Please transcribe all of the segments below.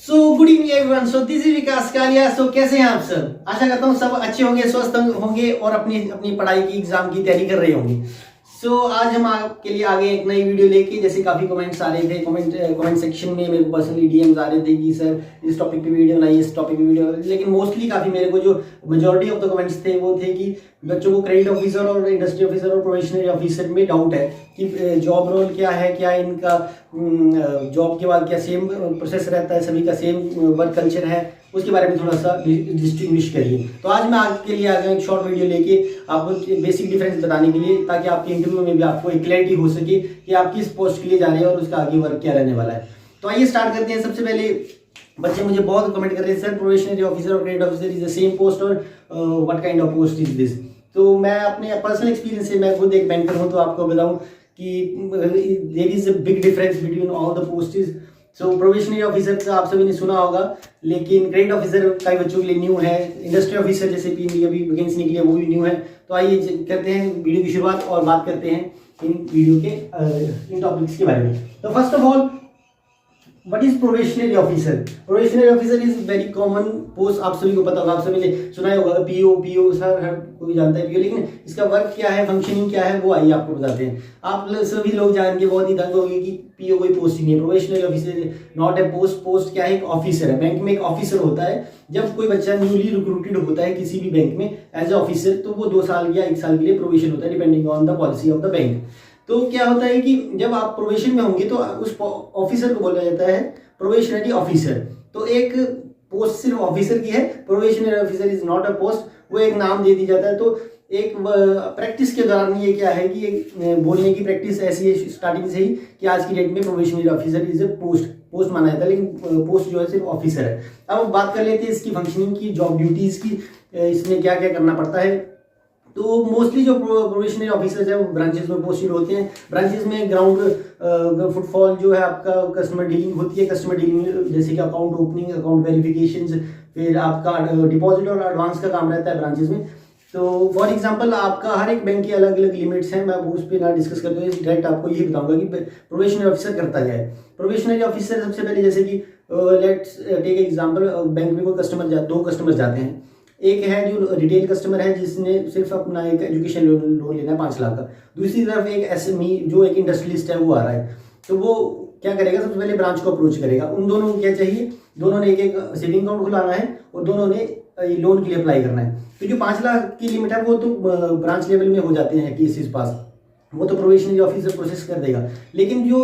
Good evening everyone. This is Vikas Kalia. कैसे हैं आप सब? आशा करता हूँ सब अच्छे होंगे, स्वस्थ होंगे और अपनी अपनी पढ़ाई की एग्जाम की तैयारी कर रहे होंगे। आज हम आपके लिए आगे एक नई वीडियो लेके, जैसे काफी कमेंट्स आ रहे थे, कमेंट सेक्शन में मेरे को पर्सनली डीएम्स आ रहे थे कि सर इस टॉपिक पे वीडियो बनाइए, इस टॉपिक पे वीडियो। लेकिन मोस्टली काफी मेरे को जो मेजोरिटी ऑफ द कमेंट्स थे वो थे कि बच्चों को क्रेडिट ऑफिसर और इंडस्ट्री ऑफिसर और प्रोबेशनरी ऑफिसर में डाउट है कि जॉब रोल क्या है, क्या इनका जॉब के बाद क्या सेम प्रोसेस रहता है, सभी का सेम वर्क कल्चर है, उसके बारे में थोड़ा सा डिस्टिंग्विश करिए। तो आज मैं आपके लिए आ गया एक शॉर्ट वीडियो लेके आपको बेसिक डिफरेंस बताने के लिए, ताकि आपके इंटरव्यू में भी आपको एक क्लैरिटी हो सके कि आप किस पोस्ट के लिए जा रहे हैं और उसका आगे वर्क क्या रहने वाला है। तो आइए स्टार्ट करते हैं। सबसे पहले बच्चे मुझे बहुत कमेंट कर रहे हैं, सर प्रोबेशनरी ऑफिसर और credit officer is the same post और what kind of post is this. तो मैं अपने पर्सनल एक्सपीरियंस से, मैं खुद एक बैंकर हूं, तो आपको बताऊं कि there is a big difference between all the posts. Probationary officer का आप सभी ने सुना होगा, लेकिन क्रेडिट ऑफिसर कई बच्चों के लिए न्यू है। इंडस्ट्री ऑफिसर जैसे पीएनबी अभी वैकेंसी निकली है वो भी न्यू है। तो आइए करते हैं वीडियो की शुरुआत और बात करते हैं इन वीडियो के इन टॉपिक्स के बारे में। तो first of all, What is probationary officer? Probationary officer is very common post, आप सभी को पता होगा, आप सभी ने सुना होगा पीओ सर, हर कोई जानता है पीओ, लेकिन इसका वर्क क्या है, फंक्शनिंग क्या है, वो आइए आपको बताते हैं। आप सभी लोग जान के बहुत ही दंग होंगे कि पीओ कोई पोस्ट ही नहीं है। Probationary officer not a post क्या है, एक ऑफिसर है। बैंक में एक ऑफिसर होता है। जब कोई बच्चा न्यूली रिक्रूटेड होता है किसी भी बैंक में एज ए ऑफिसर, तो वो 2 साल या 1 साल के लिए प्रोबेशन होता है, depending on the policy of the bank. तो क्या होता है कि जब आप प्रोबेशन में होंगे तो उस ऑफिसर को बोला जाता है प्रोबेशनरी ऑफिसर। तो एक पोस्ट सिर्फ ऑफिसर की है, probationary officer is not a post, वो एक नाम दे दी जाता है। तो एक प्रैक्टिस के दौरान ये क्या है कि एक बोलने की प्रैक्टिस ऐसी है स्टार्टिंग से ही कि आज की डेट में probationary officer is a post माना जाता है, लेकिन पोस्ट जो है सिर्फ ऑफिसर है। अब बात कर लेते हैं इसकी फंक्शनिंग की, जॉब ड्यूटीज की, इसमें क्या क्या करना पड़ता है। तो मोस्टली जो प्रोबेशनरी ऑफिसर्स है वो ब्रांचेस में पोस्टेड होते हैं। ब्रांचेस में ग्राउंड फुटफॉल जो है आपका, कस्टमर डीलिंग होती है। कस्टमर डीलिंग जैसे कि अकाउंट ओपनिंग, अकाउंट वेरिफिकेशन, फिर आपका डिपॉजिट और एडवांस का काम रहता है ब्रांचेस में। तो फॉर एग्जांपल आपका हर एक बैंक की अलग अलग लिमिट्स हैं, मैं उस पर ना डिस्कस करते हुए डायरेक्ट आपको यही बताऊंगा कि प्रोबेशनरी ऑफिसर करता क्या है। प्रोबेशनरी ऑफिसर सबसे पहले, जैसे कि लेट्स टेक एग्जांपल, बैंक में कोई दो कस्टमर जाते हैं। एक है जो रिटेल कस्टमर है जिसने सिर्फ अपना एक एजुकेशन लोन लेना है 5 लाख का। दूसरी तरफ एक एसएमई जो एक इंडस्ट्रियलिस्ट है वो आ रहा है। तो वो क्या करेगा, सबसे पहले ब्रांच को अप्रोच करेगा। उन दोनों को क्या चाहिए, दोनों ने एक सेविंग अकाउंट खुलाना है और दोनों ने लोन के लिए अप्लाई करना है। तो जो 5 लाख की लिमिट है वो तो ब्रांच लेवल में हो जाते हैं केसेस पास, वो तो प्रोबेशनरी ऑफिसर प्रोसेस कर देगा। लेकिन जो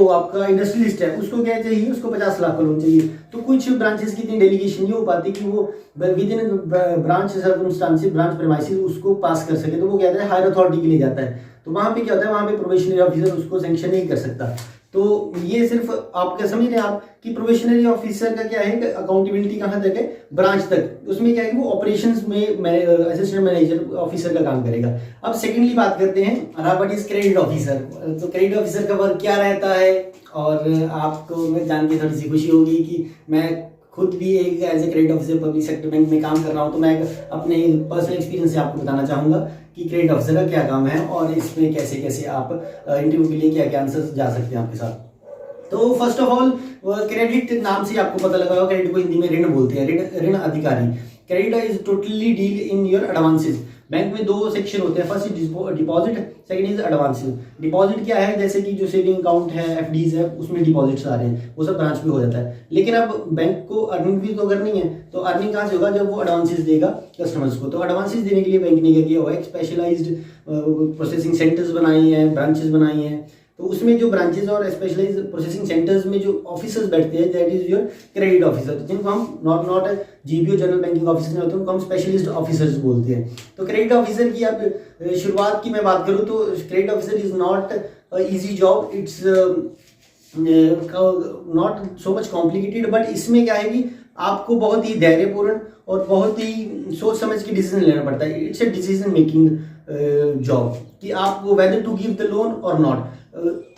आपका इंडस्ट्रियलिस्ट है उसको क्या चाहिए, उसको 50 लाख का लोन चाहिए। तो कुछ ब्रांचेस की इतनी डेलीगेशन नहीं हो पाती कि वो with in branch circumstances, branch premises उसको पास कर सके। तो वो कहता है हायर अथॉरिटी के लिए जाता है। तो वहां पे क्या होता है, वहां पे प्रोबेशनरी ऑफिसर उसको सैंक्शन नहीं कर सकता। तो ये सिर्फ आप क्या समझ रहे हैं आप कि प्रोबेशनरी ऑफिसर का क्या है, अकाउंटेबिलिटी कहां तक है, ब्रांच तक। उसमें क्या है कि वो ऑपरेशंस में असिस्टेंट मैनेजर ऑफिसर का काम करेगा। अब सेकेंडली बात करते हैं व्हाट इज क्रेडिट ऑफिसर। तो क्रेडिट ऑफिसर का वर्क क्या रहता है, और आपको मैं जान के थोड़ी सी खुशी होगी कि मैं खुद भी एक as a credit officer public sector bank में काम कर रहा हूं। तो मैं अपने पर्सनल एक्सपीरियंस से आपको बताना चाहूंगा कि क्रेडिट ऑफिसर का क्या काम है और इसमें कैसे कैसे आप इंटरव्यू के लिए क्या क्या आंसर जा सकते हैं आपके साथ। तो फर्स्ट ऑफ ऑल, क्रेडिट नाम से आपको पता लगा होगा, क्रेडिट को हिंदी में ऋण बोलते हैं, ऋण अधिकारी। Credit is totally deal in your advances. Bank में 2 सेक्शन होते हैं, first is deposit, second is advances. Deposit क्या है, जैसे कि जो सेविंग अकाउंट है, एफडीज है, उसमें डिपॉजिट्स आ रहे हैं, वो सब ब्रांच में हो जाता है। लेकिन अब बैंक को अर्निंग भी तो करनी है, तो अर्निंग कहाँ से होगा, जब वो एडवांसेस देगा कस्टमर्स को। तो एडवांसेस देने के लिए बैंक ने क्या किया हुआ है, स्पेशलाइज्ड प्रोसेसिंग सेंटर्स बनाए हैं, ब्रांचेस बनाई हैं। तो उसमें जो ब्रांचेस और स्पेशलाइज्ड प्रोसेसिंग सेंटर्स में जो ऑफिसर्स बैठते हैं, that is your credit officer, जिनको हम not GBO general banking officer नहीं होते, उनको हम स्पेशलिस्ट ऑफिसर्स बोलते हैं। तो क्रेडिट ऑफिसर की अब शुरुआत की मैं बात करूं तो credit officer is not easy job, it's not so much complicated. But इसमें क्या है कि आपको बहुत ही धैर्यपूर्ण और बहुत ही सोच समझ के डिसीजन लेना पड़ता है। It's a decision making job कि आप whether to give the loan और नॉट।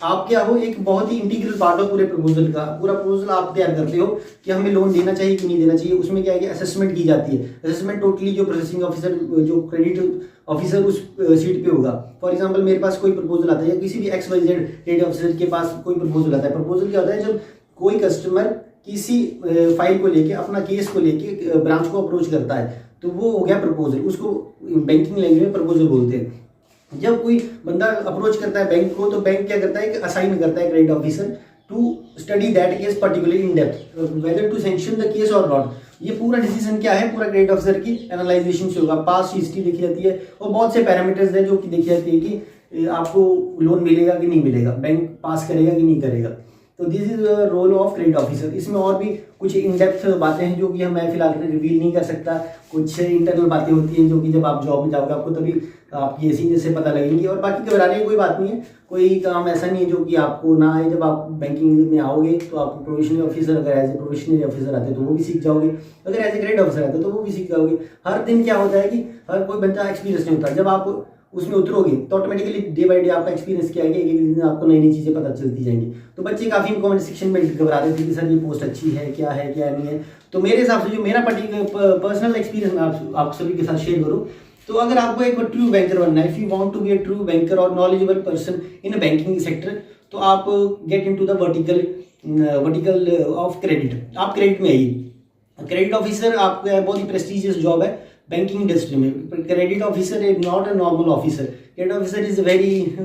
आप क्या हो, एक बहुत ही इंटीग्रल पार्ट हो पूरे प्रपोजल का। पूरा प्रपोजल आप तैयार करते हो कि हमें लोन देना चाहिए कि नहीं देना चाहिए। उसमें क्या है कि असेसमेंट की जाती है। असेसमेंट टोटली जो प्रोसेसिंग ऑफिसर, जो क्रेडिट ऑफिसर उस सीट पे होगा। फॉर एग्जांपल मेरे पास कोई प्रपोजल आता है या किसी भी XYZ क्रेडिट ऑफिसर के पास कोई प्रपोजल आता है। प्रपोजल क्या होता है, जब कोई कस्टमर किसी फाइल को लेके, अपना केस को लेके ब्रांच को अप्रोच करता है, तो वो हो गया प्रपोजल। उसको बैंकिंग लैंग्वेज में प्रपोजल बोलते हैं। जब कोई बंदा अप्रोच करता है बैंक को, तो बैंक क्या करता है कि असाइन करता है credit officer to study that case particularly in depth, whether to sanction the case और नॉट। ये पूरा डिसीजन क्या है, पूरा क्रेडिट ऑफिसर की एनालाइजेशन से होगा। पास्ट हिस्ट्री देखी जाती है और बहुत से पैरामीटर्स हैं जो कि देखी जाती है कि आपको लोन मिलेगा कि नहीं मिलेगा, बैंक पास करेगा कि नहीं करेगा। तो this is role of credit officer. इसमें और भी कुछ इन डेप्थ बातें हैं जो कि मैं फिलहाल रिवील नहीं कर सकता। कुछ इंटरनल बातें होती हैं जो कि जब आप जॉब में जाओगे आपको तभी आपकी सीनियर से पता लगेंगी। और बाकी घबराने की कोई बात नहीं है, कोई काम ऐसा नहीं है जो कि आपको ना आए। जब आप बैंकिंग में आओगे तो आप प्रोबेशनरी ऑफिसर, अगर एज ए प्रोबेशनरी ऑफिसर आते तो वो भी सीख जाओगे, अगर एज ए क्रेडिट ऑफिसर आते तो वो भी सीख जाओगे। हर दिन क्या होता है कि हर कोई बंदा एक्सपीरियंस नहीं होता। जब आप उसमें उतरोगे तो ऑटोमेटिकली डे बाय डे आपका एक्सपीरियंस क्या है, एक एक दिन आपको नई नई चीज़ें पता चलती जाएंगी। तो बच्चे काफ़ी कमेंट सेक्शन में घबरा रहे थे कि सर ये पोस्ट अच्छी है क्या नहीं है। तो मेरे हिसाब से जो मेरा पर्टिकुलर पर्सनल एक्सपीरियंस मैं आप सभी के साथ शेयर करूँ, तो अगर आपको एक ट्रू बैंकर बनना है, if you want to be a true banker और knowledgeable person in a banking sector, तो आप get into the vertical of credit. आप क्रेडिट में आइए। क्रेडिट ऑफिसर आपका बहुत ही प्रेस्टिजियस जॉब है बैंकिंग इंडस्ट्री में। Credit officer is not a normal officer. Credit officer is very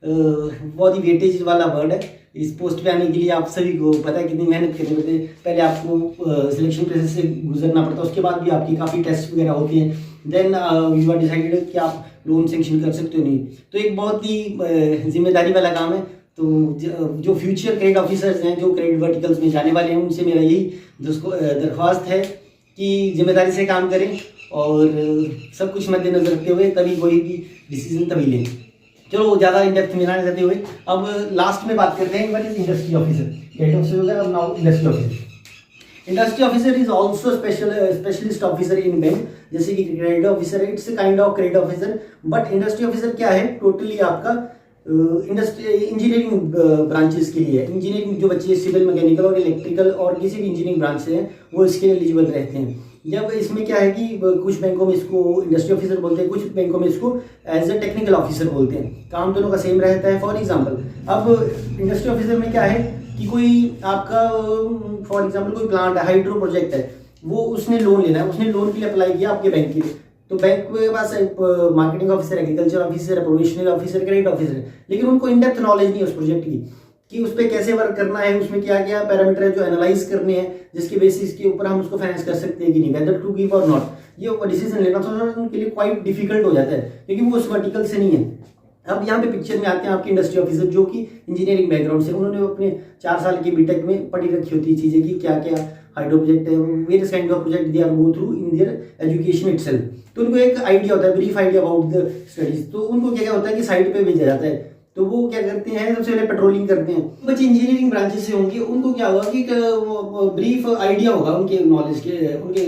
बहुत ही वेटेज वाला वर्ड है। इस पोस्ट पे आने के लिए आप सभी को पता है कितनी मेहनत करनी पड़ती है। पहले आपको सिलेक्शन प्रोसेस से गुजरना पड़ता है, उसके बाद भी आपकी काफ़ी टेस्ट वगैरह होती हैं। देन यू आर डिसाइडेड कि आप लोन सेंक्शन कर सकते हो नहीं। तो एक बहुत ही जिम्मेदारी वाला काम है। तो जो फ्यूचर क्रेडिट ऑफिसर्स हैं, जो क्रेडिट वर्टिकल्स में जाने वाले हैं, उनसे मेरा यही दरख्वास्त है कि जिम्मेदारी से काम करें और सब कुछ मद्देनजर रखते हुए तभी कोई भी डिसीजन तभी लें। चलो ज़्यादा इन डेप्थ में ना जाते हुए अब लास्ट में बात करते हैं what is industry officer. Credit officer हो गया, अब now industry officer. Industry officer is also specialist officer in bank. जैसे कि क्रेडिट ऑफिसर है, it's kind of credit officer, but industry officer क्या है, टोटली आपका इंजीनियरिंग ब्रांचेस के लिए है। इंजीनियरिंग जो बच्चे सिविल, मैकेनिकल और इलेक्ट्रिकल और किसी भी इंजीनियरिंग ब्रांच से हैं वो इसके लिए एलिजिबल रहते हैं। जब इसमें क्या है कि कुछ बैंकों में इसको इंडस्ट्री ऑफिसर बोलते हैं, कुछ बैंकों में इसको एज ए टेक्निकल ऑफिसर बोलते हैं। काम दोनों का सेम रहता है। फॉर एग्जांपल अब इंडस्ट्री ऑफिसर में क्या है कि कोई आपका फॉर एग्जांपल कोई प्लांट है, हाइड्रो प्रोजेक्ट है, वो उसने लोन लेना है, उसने लोन के लिए अप्लाई किया आपके बैंक के लिए। तो बैंक के पास marketing officer, agriculture officer, probationary officer, credit officer है, लेकिन उनको इन डेप्थ नॉलेज नहीं है उस प्रोजेक्ट की कि उस पर कैसे वर्क करना है, उसमें क्या क्या पैरामीटर है जो एनालाइज करने हैं, जिसके बेसिस के ऊपर हम उसको फाइनेंस कर सकते हैं कि नहीं, वेदर टू गिव और नॉट। ये डिसीजन लेना थोड़ा उनके लिए क्वाइट डिफिकल्ट हो जाता है क्योंकि वो उस वर्टिकल से नहीं है। अब यहाँ पे पिक्चर में आते हैं आपके इंडस्ट्री ऑफिसर जो कि इंजीनियरिंग बैकग्राउंड से, उन्होंने अपने 4 साल की बीटेक में पढ़ी रखी होती है चीज़ें कि क्या क्या हाइड्रो प्रोजेक्ट है, various kind of project they are go through in their education itself. तो उनको एक आइडिया होता है, brief idea about the studies. तो उनको क्या क्या होता है कि साइड पे भेजा जाता है। तो वो क्या करते हैं, सबसे पहले पेट्रोलिंग करते हैं। बच्चे इंजीनियरिंग ब्रांचेस से होंगे, उनको क्या होगा कि ब्रीफ आइडिया होगा उनके नॉलेज के, उनके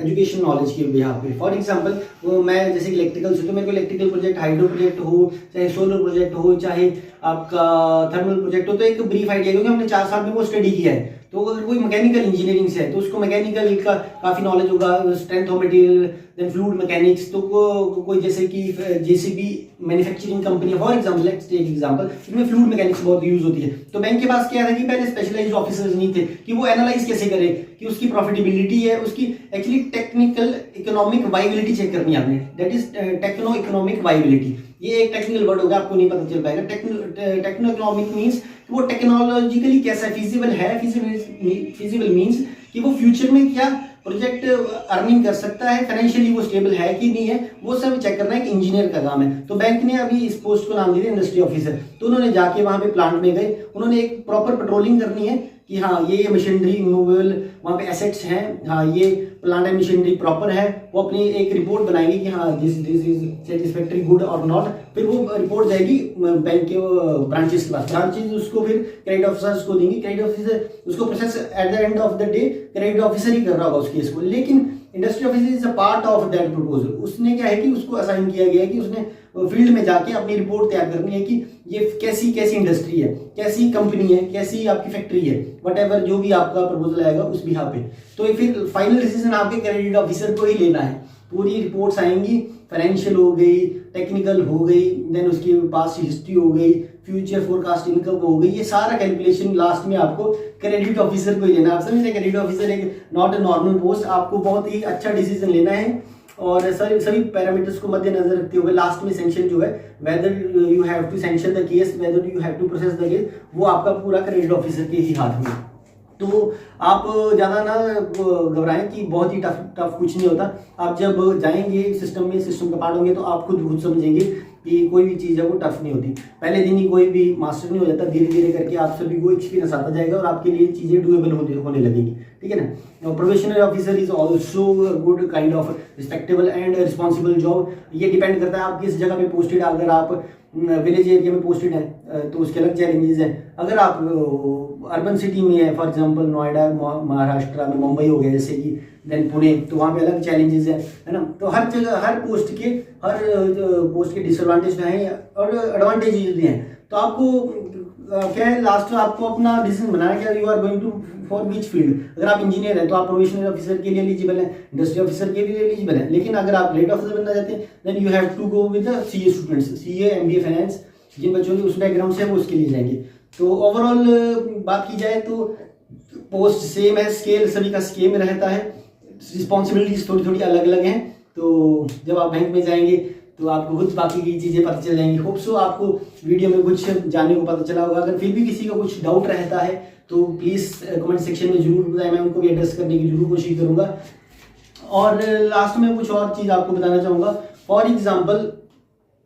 एजुकेशन नॉलेज के बिहार पे। फॉर एग्जांपल मैं जैसे इलेक्ट्रिकल से, तो मेरे को इलेक्ट्रिकल प्रोजेक्ट, हाइड्रो प्रोजेक्ट हो, चाहे सोलर प्रोजेक्ट हो, चाहे आपका थर्मल प्रोजेक्ट हो, तो एक ब्रीफ आइडिया, क्योंकि हमने 4 साल में वो स्टडी किया है। तो अगर कोई मैकेनिकल इंजीनियरिंग से है तो उसको मैकेनिकल का काफ़ी नॉलेज होगा, strength of material, then fluid mechanics. तो कोई जैसे कि JCB manufacturing company, for example let's take example, इसमें फ्लूइड मैकेनिक्स बहुत यूज होती है। तो बैंक के पास क्या था कि पहले स्पेशलाइज्ड ऑफिसर्स नहीं थे कि वो एनालाइज कैसे करे कि उसकी प्रॉफिटेबिलिटी है, उसकी actually technical economic viability check करनी है आपने, that is techno economic viability. ये एक टेक्निकल वर्ड होगा, आपको नहीं पता चल पाएगा। टेक्नो इकोनॉमिक मीन्स वो टेक्नोलॉजिकली कैसा फिजिबल है, फिजिबल मीन्स कि वो फ्यूचर में क्या प्रोजेक्ट अर्निंग कर सकता है, फाइनेंशियली वो स्टेबल है कि नहीं है, वो सब चेक करना एक इंजीनियर का काम है। तो बैंक ने अभी इस पोस्ट को नाम दिया इंडस्ट्री ऑफिसर। तो उन्होंने जाके वहां पे प्लांट में गए, उन्होंने एक प्रॉपर पेट्रोलिंग करनी है कि हाँ ये मशीनरी मूवेबल वहाँ पे एसेट्स हैं, हाँ ये प्लांट एंड मशीनरी प्रॉपर है। वो अपनी एक रिपोर्ट बनाएंगे कि हाँ दिस इज सेटिस्फैक्टरी गुड और नॉट। फिर वो रिपोर्ट जाएगी बैंक के ब्रांचेस के पास, ब्रांचेस उसको फिर क्रेडिट ऑफिसर्स को देंगे। क्रेडिट ऑफिसर उसको process at the end of the day credit officer ही कर रहा होगा उस केस को, लेकिन industry officer is a part of that proposal. उसने क्या है कि उसको असाइन किया गया है कि उसने फील्ड में जाके अपनी रिपोर्ट तैयार करनी है कि ये कैसी कैसी इंडस्ट्री है, कैसी कंपनी है, कैसी आपकी फैक्ट्री है, वट जो भी आपका प्रपोजल आएगा उस बिहार पे। तो फिर फाइनल डिसीजन आपके क्रेडिट ऑफिसर को ही लेना है। पूरी रिपोर्ट्स आएंगी, फाइनेंशियल हो गई, टेक्निकल हो गई, देन उसकी पास्ट हिस्ट्री हो गई, फ्यूचर फोरकास्ट इनकम हो गई, ये सारा कैलकुलेशन लास्ट में आपको क्रेडिट ऑफिसर को ही लेना है। आप समझ रहे, क्रेडिट ऑफिसर एक नॉट ए नॉर्मल पोस्ट, आपको बहुत ही अच्छा डिसीजन लेना है और सभी पैरामीटर्स को मद्देनजर रखते हुए लास्ट में सैंक्शन जो है, whether you have to sanction the case, whether you have to process the case, वो आपका पूरा क्रेडिट ऑफिसर के ही हाथ में। तो आप ज़्यादा ना घबराएं कि बहुत ही टफ कुछ नहीं होता। आप जब जाएंगे सिस्टम में, सिस्टम का पार्ट होंगे, तो आप खुद समझेंगे कि कोई भी चीज़ है वो टफ नहीं होती। पहले दिन ही कोई भी मास्टर नहीं हो जाता, धीरे धीरे करके आप सभी को एक्सपीरियंस आता जाएगा और आपके लिए चीज़ें डूएबल होने लगेंगी, ठीक है ना। Professional officer is also good kind of respectable and responsible job. ये डिपेंड करता है आप किस जगह पे पोस्टेड। अगर आप विलेज एरिया में पोस्टेड है तो उसके अलग चैलेंजेस हैं। अगर आप अर्बन सिटी में है, फॉर एग्जांपल नोएडा, महाराष्ट्र में मुंबई हो गया जैसे कि, देन पुणे, तो वहाँ पे अलग चैलेंजेस है ना। तो हर जगह हर पोस्ट के डिसएडवांटेज हैं और एडवांटेजेस भी हैं। तो आपको क्या है, लास्ट में आपको अपना डिसीजन बनाना है कि you are going to for which field. अगर आप इंजीनियर हैं तो आप प्रोफेशनल ऑफिसर के लिए एलिजिबल हैं, इंडस्ट्री ऑफिसर के लिए एलिजिबल हैं। लेकिन अगर आप क्रेडिट ऑफिसर बनना चाहते हैं then you have to go with the CA students, CA MBA finance, जिन बच्चों के उस बैकग्राउंड से वो उसके लिए जाएंगे। तो ओवरऑल बात की जाए तो पोस्ट सेम है, स्केल सभी का सेम रहता है, रिस्पॉन्सिबिलिटीज थोड़ी थोड़ी अलग अलग हैं। तो जब आप बैंक में जाएंगे तो आपको कुछ बाकी की चीज़ें पता चल जाएंगी। होप सो आपको वीडियो में कुछ जानने को पता चला होगा। अगर फिर भी किसी का कुछ डाउट रहता है तो प्लीज़ कमेंट सेक्शन में जरूर बताएं, मैं उनको भी एड्रेस करने की जरूर कोशिश करूँगा। और लास्ट में कुछ और चीज़ आपको बताना चाहूँगा। फॉर एग्जाम्पल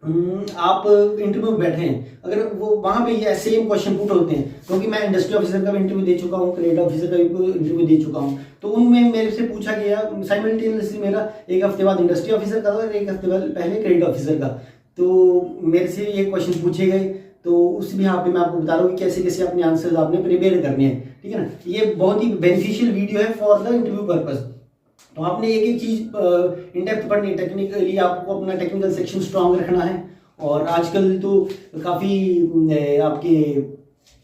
आप इंटरव्यू में बैठे हैं, अगर वो वहाँ पे ये सेम क्वेश्चन पुट होते हैं, क्योंकि मैं इंडस्ट्री ऑफिसर का भी इंटरव्यू दे चुका हूँ, क्रेडिट ऑफिसर का भी इंटरव्यू दे चुका हूँ। तो उनमें मेरे से पूछा गया साइमल्टेनियसली, मेरा एक हफ्ते बाद इंडस्ट्री ऑफिसर का और एक हफ्ते बाद पहले क्रेडिट ऑफिसर का। तो मेरे से ये क्वेश्चन पूछे गए, तो उस भी यहाँ पे मैं आपको बता रहा हूँ कि कैसे कैसे अपने आंसर्स आपने प्रिपेयर करने हैं, ठीक है ना। ये बहुत ही बेनिफिशियल वीडियो है फॉर द इंटरव्यू पर्पज। तो आपने एक एक चीज़ इन डेप्थ पढ़नी है। टेक्निकली आपको अपना टेक्निकल सेक्शन स्ट्रांग रखना है। और आजकल तो काफ़ी आपके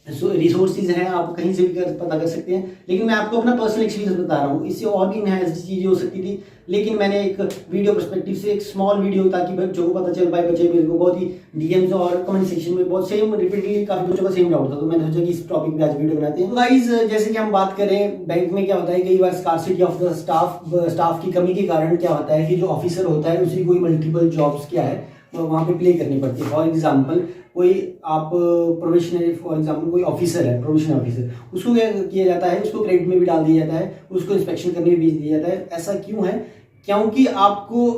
रिसोर्सेज हैं, आप कहीं से भी पता कर सकते हैं। लेकिन मैं आपको अपना पर्सनल एक्सपीरियंस बता रहा हूँ, इससे और भी इनहैंस चीज़ें हो सकती थी, लेकिन मैंने एक वीडियो पर्सपेक्टिव से एक स्मॉल वीडियो, ताकि बच्चों को पता चल पाए। बच्चे मेरे को बहुत ही डीएम्स और कमेंट सेक्शन में बहुत सेम रिपीटली काफ़ी बच्चों का सेम डाउट था, तो मैंने सोचा कि इस टॉपिक पे आज वीडियो बनाते हैं। तो गाइस, जैसे कि हम बात करें, बैंक में क्या होता है, कई बार स्कार्सिटी ऑफ द स्टाफ की कमी के कारण क्या होता है कि जो ऑफिसर होता है उसी कोई मल्टीपल जॉब्स क्या है वहाँ पे प्ले करनी पड़ती है। फॉर एग्जाम्पल कोई आप प्रोफेशनल, फॉर एग्जाम्पल कोई ऑफिसर है, प्रोफेशनल ऑफिसर, उसको क्या किया जाता है, उसको क्रेडिट में भी डाल दिया जाता है, उसको इंस्पेक्शन करने भी भेज दिया जाता है। ऐसा क्यों है? क्योंकि आपको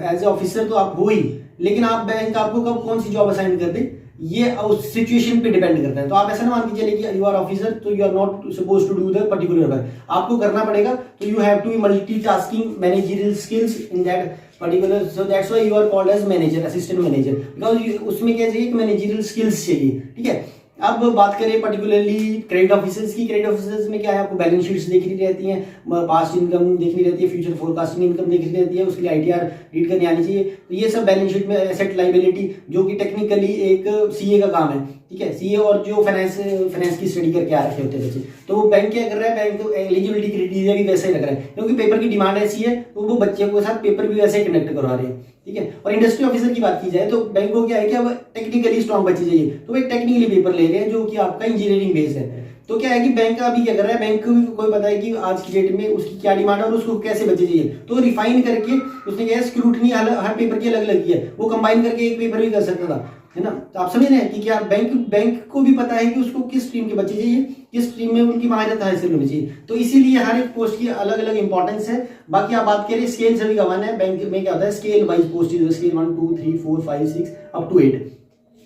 एज ए ऑफिसर तो आप हो ही, लेकिन आप बैंक आपको कब कौन सी जॉब असाइन कर दे ये उस सिचुएशन पे डिपेंड करता है। तो आप ऐसा ना मान के चलिए कि यू आर ऑफिसर तो you are not suppose to do the particular work, आपको करना पड़ेगा। तो you have to be multitasking managerial skills in that particular, so that's why you are called as manager, assistant manager, because उसमें क्या चाहिए, managerial skills चाहिए, ठीक है। अब बात करें पर्टिकुलरली क्रेडिट ऑफिसर्स की। क्रेडिट ऑफिसर्स में क्या है, आपको बैलेंस शीट्स देखनी रहती हैं, पास्ट इनकम देखनी रहती है, फ्यूचर फोरकास्टिंग इनकम देखनी रहती है, उसके लिए आईटीआर रीड करनी आनी चाहिए। तो ये सब बैलेंस शीट में एसेट लायबिलिटी, जो कि टेक्निकली एक सीए का काम है, ठीक है। सीए और जो फाइनेंस की स्टडी करके आ रखे होते हैं बच्चे, तो बैंक क्या कर रहा है, बैंक एलिजिबिलिटी क्राइटेरिया भी वैसे ही रख रहा है, क्योंकि पेपर की डिमांड ऐसी है, तो वो बच्चे के साथ पेपर भी वैसे ही कंडक्ट करवा रहे हैं, ठीक है। और इंडस्ट्री ऑफिसर की बात की जाए तो बैंक को क्या है कि अब टेक्निकली स्ट्रॉन्ग बच्चे चाहिए, तो एक टेक्निकली पेपर ले रहे हैं जो कि आपका इंजीनियरिंग बेस्ड है। तो क्या है कि बैंक का अभी क्या कर रहा है, बैंक को भी कोई पता है कि आज की डेट में उसकी क्या डिमांड है और उसको कैसे बच्चे चाहिए, तो रिफाइन करके उसने क्या है, स्क्रूटनी हर पेपर की अलग अलग की है, वो कंबाइन करके एक पेपर भी कर सकता था, है ना। तो आप समझ रहे हैं कि क्या बैंक को भी पता है कि उसको किस स्ट्रीम के बच्चे चाहिए, किस स्ट्रीम में उनकी महारत हासिल होनी चाहिए। तो इसीलिए हर एक पोस्ट की अलग अलग इंपॉर्टेंस है। बाकी आप बात करें स्केल सभी का वन है, बैंक में क्या होता है scale wise post, scale 1 2 3 4 5 6 up to 8,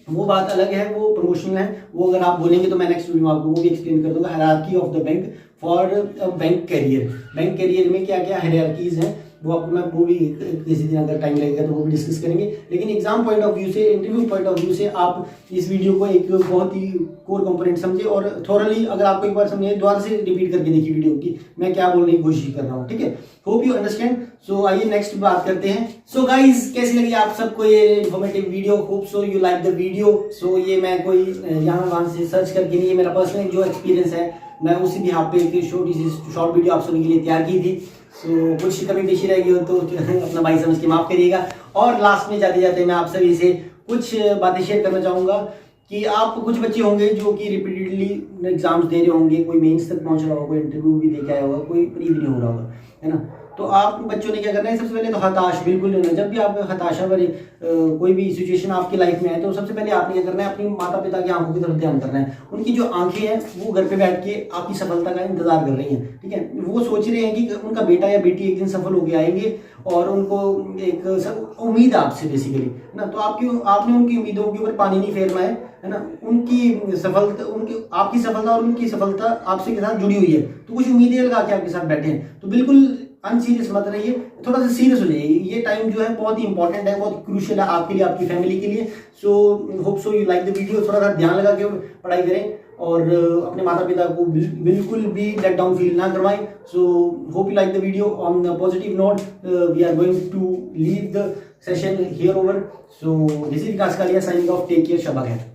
वो बात अलग है, वो प्रमोशनल है। वो अगर आप बोलेंगे तो मैं नेक्स्ट वीडियो में आपको वो भी एक्सप्लेन कर दूंगा, hierarchy of the bank for bank career. Bank career में क्या क्या हायरार्कीज हैं वो आपको मैं वो भी किसी दिन अगर टाइम लगेगा तो वो भी डिस्कस करेंगे। लेकिन एग्जाम पॉइंट ऑफ व्यू से, इंटरव्यू पॉइंट ऑफ व्यू से आप इस वीडियो को एक बहुत ही कोर कंपोनेंट समझे और थोरली, अगर आपको एक बार समझे, दोबारा से रिपीट करके देखिए वीडियो की मैं क्या बोलने की कोशिश कर रहा हूँ, ठीक है। Hope you understand. सो आइए नेक्स्ट बात करते हैं। सो गाइज, कैसी लगी आप सबको ये informative video? Hope so you like the video. So ये मैं कोई यहाँ वहाँ से सर्च करके नहीं, ये मेरा पर्सनल जो एक्सपीरियंस है मैं उसी भी यहाँ पे एक शॉर्ट वीडियो आप सभी के लिए तैयार की थी। सो कुछ कमी पेशी रहेगी हो तो अपना भाई समझ के माफ करिएगा। और लास्ट में जाते जाते मैं आप सभी से कुछ बातें शेयर करना चाहूँगा। कि आप कुछ बच्चे होंगे जो कि रिपीटेडली एग्जाम्स दे रहे होंगे, कोई मेंस तक पहुंच रहा होगा, कोई इंटरव्यू भी दे के आया होगा, कोई प्री भी नहीं हो रहा होगा, है ना। तो आप बच्चों ने क्या करना है, सबसे पहले तो हताश बिल्कुल नहीं होना। जब भी आप हताशा भरे कोई भी सिचुएशन आपकी लाइफ में है, तो सबसे पहले आपने क्या करना है, अपनी माता पिता की आंखों की तरफ ध्यान करना है। उनकी जो आंखें हैं वो घर पे बैठ के आपकी सफलता का इंतजार कर रही हैं, ठीक है। वो सोच रहे हैं कि उनका बेटा या बेटी एक दिन सफल होकर आएंगे और उनको एक उम्मीद है आपसे बेसिकली, है ना। तो आपने उनकी उम्मीदों के ऊपर पानी नहीं फेरना है ना। उनकी सफलता, उनकी आपकी सफलता और उनकी सफलता आपसे के साथ जुड़ी हुई है, तो कुछ उम्मीदें लगा के आपके साथ बैठे हैं, तो बिल्कुल अनसीरियस मत रहिए, थोड़ा सा सीरियस हो जाइए। ये टाइम जो है बहुत ही इंपॉर्टेंट है, बहुत क्रूशियल है आपके लिए, आपकी फैमिली के लिए। So hope so you like the video. थोड़ा सा ध्यान लगा के पढ़ाई करें और अपने माता पिता को बिल्कुल भी लेट डाउन फील ना करवाएं। So hope you like the video. On positive note we are going to leave the session here over. So this is Vikas Kalia signing off. Take care, शबा खैर।